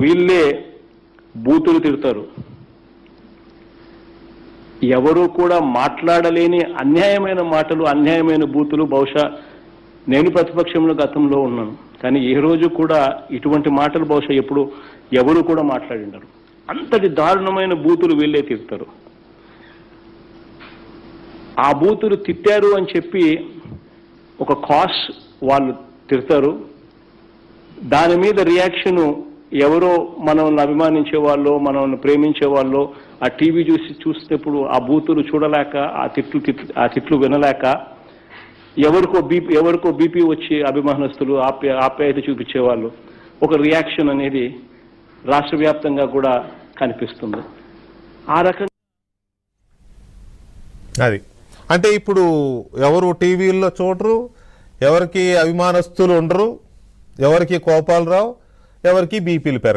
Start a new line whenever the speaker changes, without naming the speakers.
వీళ్ళే బూతులు తిడతారు. ఎవరు కూడా మాట్లాడలేని అన్యాయమైన మాటలు, అన్యాయమైన బూతులు. బహుశా నేను ప్రతిపక్షంలో గతంలో ఉన్నాను, కానీ ఏ రోజు కూడా ఇటువంటి మాటలు బహుశా ఎవరు కూడా మాట్లాడినారు. అంతటి దారుణమైన బూతులు వీళ్ళే తిడతారు. ఆ బూతులు తిట్టారు అని చెప్పి ఒక కాస్ వాళ్ళు తిడతారు. దాని మీద రియాక్షను ఎవరో మనల్ని అభిమానించే వాళ్ళు, మనల్ని ప్రేమించే వాళ్ళు ఆ టీవీ చూసేటప్పుడు ఆ బూతులు చూడలేక, ఆ తిట్లు వినలేక ఎవరికో బీపీ వచ్చి అభిమానస్తులు ఆప్యాయత చూపించేవాళ్ళు ఒక రియాక్షన్ అనేది రాష్ట్ర వ్యాప్తంగా కూడా కనిపిస్తుంది. ఆ రకంగా
అది అంటే ఇప్పుడు ఎవరు టీవీల్లో చూడరు, ఎవరికి అభిమానస్తులు ఉండరు, ఎవరికి కోపాలు రావు, ఎవరికి బీపీలు పెరగవు.